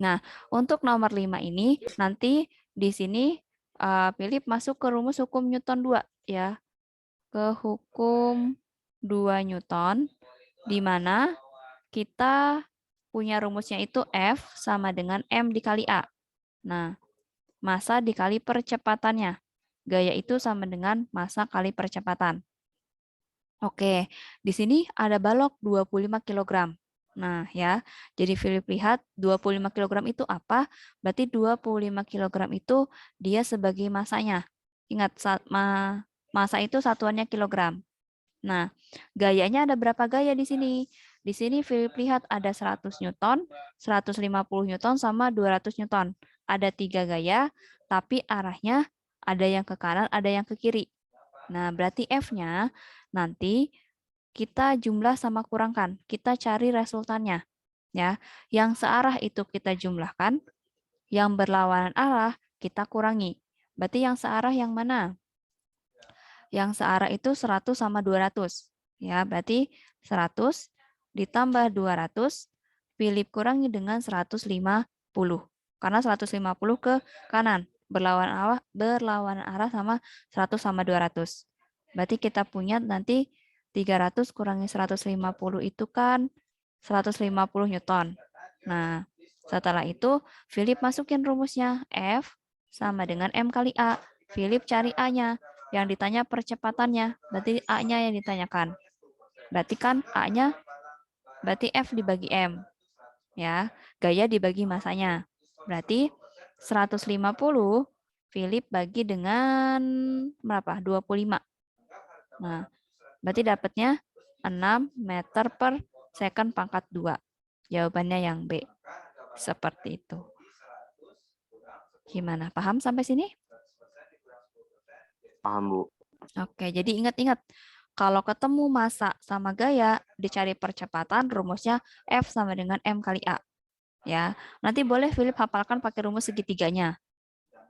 Nah, untuk nomor 5 ini nanti di sini Philip masuk ke rumus hukum Newton 2 ya. Ke hukum 2 Newton di mana kita punya rumusnya itu F sama dengan M dikali A. Nah, masa dikali percepatannya. Gaya itu sama dengan masa kali percepatan. Oke, di sini ada balok 25 kg. Nah, ya. Jadi Philip lihat 25 kg itu apa? Berarti 25 kg itu dia sebagai masanya. Ingat, masa itu satuannya kilogram. Nah, gayanya ada berapa gaya di sini? Di sini Philip lihat ada 100 Newton, 150 Newton, sama 200 Newton. Ada 3 gaya, tapi arahnya ada yang ke kanan, ada yang ke kiri. Nah, berarti F-nya nanti kita jumlah sama kurangkan. Kita cari resultannya. Ya, yang searah itu kita jumlahkan, yang berlawanan arah kita kurangi. Berarti yang searah yang mana? Yang searah itu 100 sama 200. Ya, berarti 100 ditambah 200, Philip kurangi dengan 150. Karena 150 ke kanan, berlawanan arah sama 100 sama 200. Berarti kita punya nanti 300 kurangi 150 itu kan 150 Newton. Nah, setelah itu Philip masukin rumusnya F sama dengan M kali A. Philip cari A-nya. Yang ditanya percepatannya, berarti A-nya yang ditanyakan. Berarti kan A-nya, berarti F dibagi M. Ya, gaya dibagi masanya. Berarti 150 Philip bagi dengan berapa? 25. Nah, berarti dapatnya 6 meter per second pangkat 2. Jawabannya yang B. Seperti itu. Gimana? Paham sampai sini? Paham, Bu. Oke, jadi ingat-ingat. Kalau ketemu massa sama gaya, dicari percepatan, rumusnya F sama dengan M kali A. Ya, nanti boleh Philip hafalkan pakai rumus segitiganya.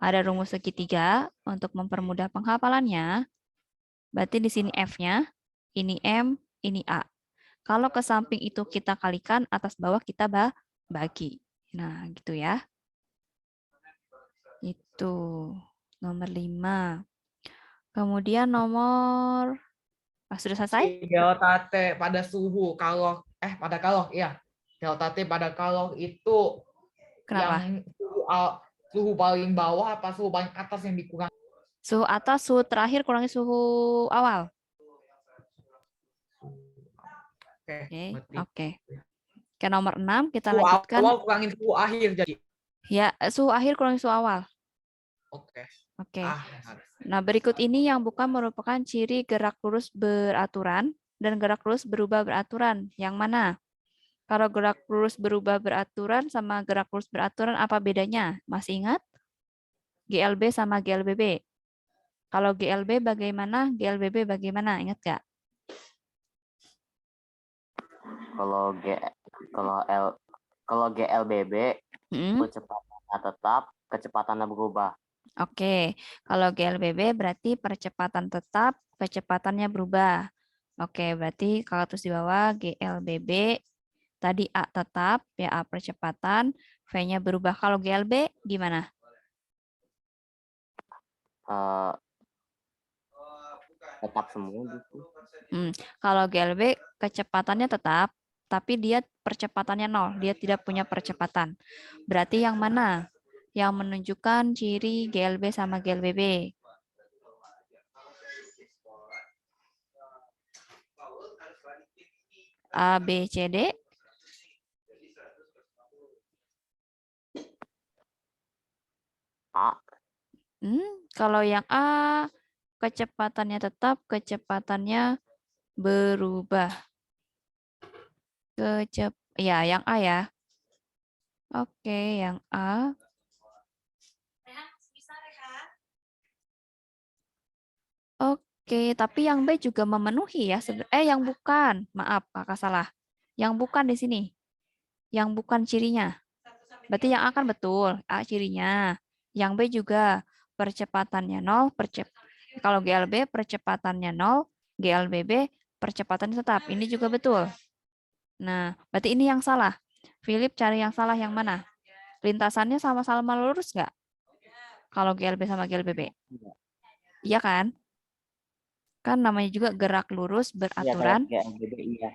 Ada rumus segitiga untuk mempermudah penghafalannya. Berarti di sini F-nya, ini M, ini A. Kalau ke samping itu kita kalikan, atas bawah kita bagi. Nah, gitu ya. Itu nomor 5. Kemudian nomor sudah selesai? Delta T pada suhu kalau pada kalor ya. Delta T pada kalor itu Kenapa? yang suhu paling bawah apa suhu paling atas yang dikurangi? Suhu atas, suhu terakhir kurangi suhu awal. Oke, oke. Ke nomor 6 kita Suhu lanjutkan. awal kurangin suhu akhir jadi. Ya, suhu akhir kurangi suhu awal. Oke. Oke. Nah, berikut ini yang bukan merupakan ciri gerak lurus beraturan dan gerak lurus berubah beraturan. Yang mana? Kalau gerak lurus berubah beraturan sama gerak lurus beraturan apa bedanya? Masih ingat? GLB sama GLBB. Kalau GLB bagaimana? GLBB bagaimana? Ingat nggak? Kalau GLBB kecepatannya tetap, kecepatannya berubah. Oke, kalau GLBB berarti percepatan tetap, kecepatannya berubah. Oke, berarti kalau terus di bawah GLBB tadi A tetap, ya A percepatan, V-nya berubah. Kalau GLB gimana? Tetap semua gitu. Kalau GLB kecepatannya tetap, tapi dia percepatannya 0. Dia tidak punya percepatan. Berarti yang mana? Yang menunjukkan ciri GLB sama GLBB. A, B, C, D. A. Kalau yang A, kecepatannya tetap, kecepatannya berubah. Ya, yang A ya. Oke, yang A. Oke, tapi yang B juga memenuhi ya. Yang bukan. Maaf, kakak salah. Yang bukan di sini. Yang bukan cirinya. Berarti yang A kan betul. A cirinya. Yang B juga percepatannya 0. Kalau GLB percepatannya 0. GLBB percepatannya tetap. Ini juga betul. Nah, berarti ini yang salah. Philip cari yang salah yang mana? Lintasannya sama-sama lurus nggak? Kalau GLB sama GLBB. Iya kan? Kan namanya juga gerak lurus Iya, kalau beraturan. GLBB iya.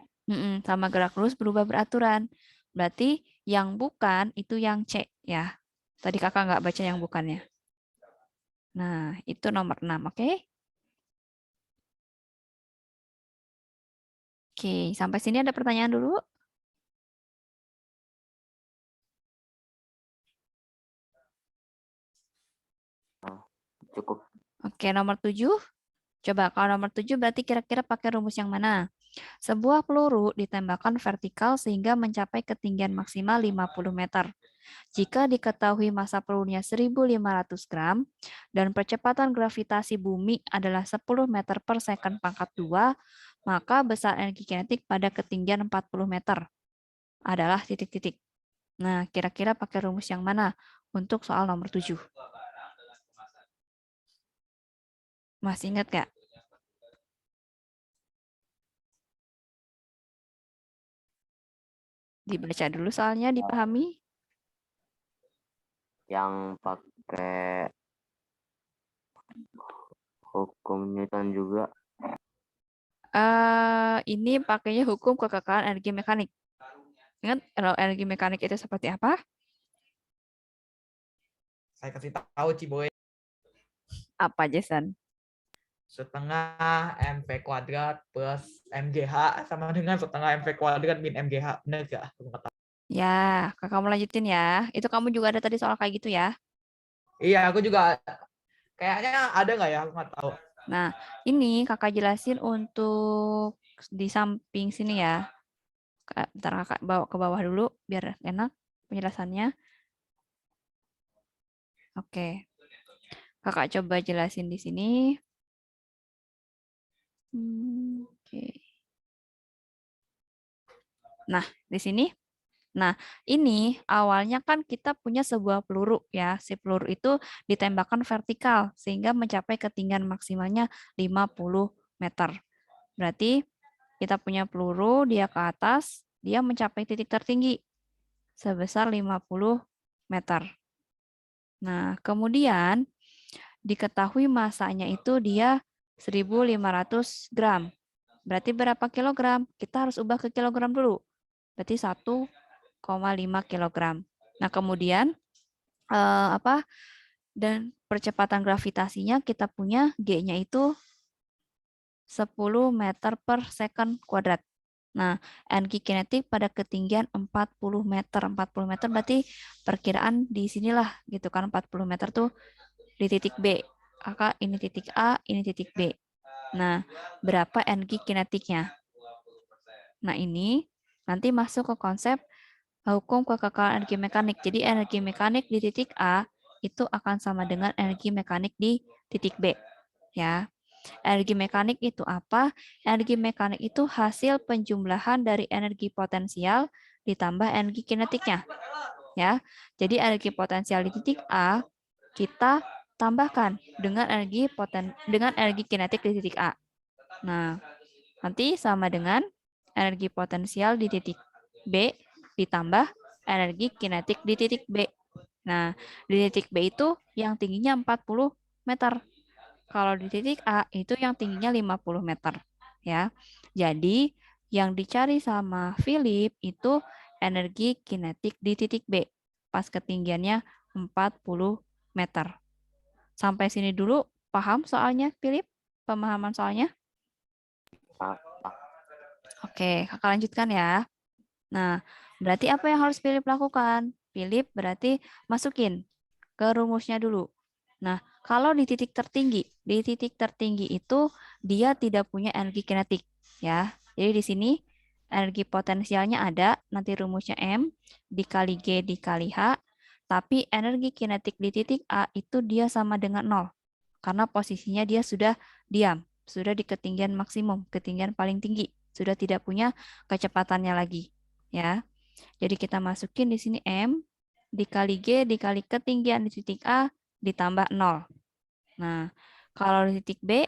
Sama gerak lurus berubah beraturan. Berarti yang bukan itu yang C ya. Tadi kakak nggak baca yang bukannya. Nah, itu nomor 6, oke? Oke, sampai sini ada pertanyaan dulu? Cukup. Oke, nomor 7. Coba kalau nomor 7 berarti kira-kira pakai rumus yang mana? Sebuah peluru ditembakkan vertikal sehingga mencapai ketinggian maksimal 50 meter. Jika diketahui massa pelurunya 1.500 gram dan percepatan gravitasi bumi adalah 10 meter per second pangkat 2, maka besar energi kinetik pada ketinggian 40 meter adalah titik-titik. Nah, kira-kira pakai rumus yang mana untuk soal nomor 7? Masih ingat nggak? Dibaca dulu soalnya, dipahami. Yang pakai hukum Newton juga. Ini pakainya hukum kekekalan energi mekanik. Ingat kalau energi mekanik itu seperti apa? Saya kasih tahu Ciboy. Apa, Jason? Setengah mv kuadrat plus mgh sama dengan setengah mv kuadrat min mgh. Benar nggak? Ya, kakak mau lanjutin ya. Itu kamu juga ada tadi soal kayak gitu ya. Iya, aku juga kayaknya ada nggak ya? Aku nggak tahu. Nah, ini kakak jelasin untuk di samping sini ya. Bentar kakak bawa ke bawah dulu biar enak penjelasannya. Oke. Kakak coba jelasin di sini. Oke. Nah, di sini. Nah, ini awalnya kan kita punya sebuah peluru ya. Si peluru itu ditembakkan vertikal sehingga mencapai ketinggian maksimalnya 50 meter. Berarti kita punya peluru, dia ke atas, dia mencapai titik tertinggi sebesar 50 meter. Nah, kemudian diketahui masanya itu dia 1.500 gram. Berarti berapa kilogram? Kita harus ubah ke kilogram dulu. Berarti 1,5 kilogram. Nah, kemudian dan percepatan gravitasinya kita punya G-nya itu 10 meter per second kuadrat. Nah, energi kinetik pada ketinggian 40 meter. 40 meter berarti perkiraan di sinilah gitu kan. 40 meter tuh di titik B. Maka ini titik A, ini titik B. Nah, berapa energi kinetiknya? Nah, ini nanti masuk ke konsep hukum kekekalan energi mekanik. Jadi energi mekanik di titik A itu akan sama dengan energi mekanik di titik B. Ya. Energi mekanik itu apa? Energi mekanik itu hasil penjumlahan dari energi potensial ditambah energi kinetiknya. Ya. Jadi energi potensial di titik A kita tambahkan dengan energi kinetik di titik A. Nah, nanti sama dengan energi potensial di titik B ditambah energi kinetik di titik B. Nah, di titik B itu yang tingginya 40 meter. Kalau di titik A itu yang tingginya 50 meter. Ya. Jadi, yang dicari sama Philip itu energi kinetik di titik B. Pas ketinggiannya 40 meter. Sampai sini dulu paham soalnya, Philip? Pemahaman soalnya? Oke, kakak lanjutkan ya. Nah, berarti apa yang harus Philip lakukan? Philip berarti masukin ke rumusnya dulu. Nah, kalau di titik tertinggi itu dia tidak punya energi kinetik, ya. Jadi di sini energi potensialnya ada, nanti rumusnya M dikali G dikali H, tapi energi kinetik di titik A itu dia sama dengan 0. Karena posisinya dia sudah diam, sudah di ketinggian maksimum, ketinggian paling tinggi, sudah tidak punya kecepatannya lagi, ya. Jadi kita masukin di sini M dikali G dikali ketinggian di titik A ditambah 0. Nah, kalau di titik B,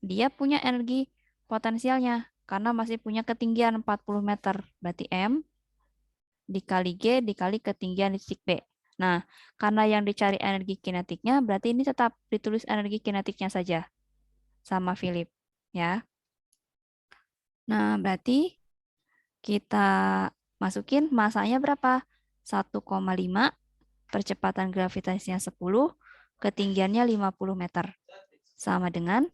dia punya energi potensialnya karena masih punya ketinggian 40 meter. Berarti M dikali G dikali ketinggian di titik B. Nah, karena yang dicari energi kinetiknya, berarti ini tetap ditulis energi kinetiknya saja sama Philip. Ya. Nah, berarti kita masukin masanya berapa? 1,5, percepatan gravitasinya 10, ketinggiannya 50 meter. Sama dengan,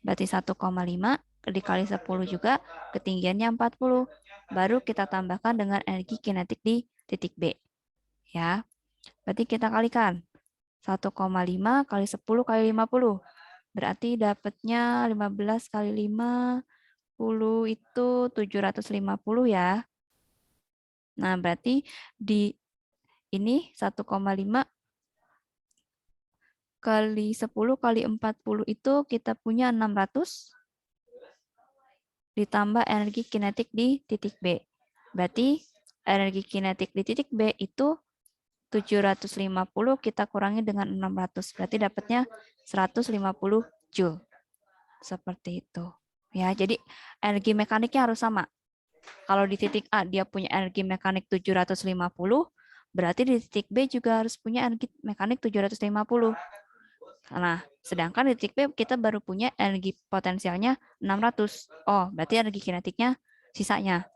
berarti 1,5 dikali 10 juga, ketinggiannya 40. Baru kita tambahkan dengan energi kinetik di titik B. Ya, berarti kita kalikan. 1,5 kali 10 kali 50. Berarti dapatnya 15 kali 50 itu 750 ya. Nah, berarti di ini 1,5 kali 10 kali 40 itu kita punya 600 ditambah energi kinetik di titik B. Berarti energi kinetik di titik B itu 750 kita kurangi dengan 600. Berarti dapatnya 150 Joule. Seperti itu. Ya, jadi energi mekaniknya harus sama. Kalau di titik A dia punya energi mekanik 750, berarti di titik B juga harus punya energi mekanik 750. Nah, sedangkan di titik B kita baru punya energi potensialnya 600. Oh, berarti energi kinetiknya sisanya.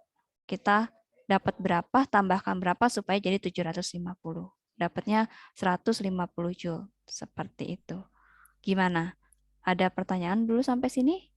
Kita dapat berapa, tambahkan berapa supaya jadi 750. Dapatnya 150 Joule. Seperti itu. Gimana? Ada pertanyaan dulu sampai sini?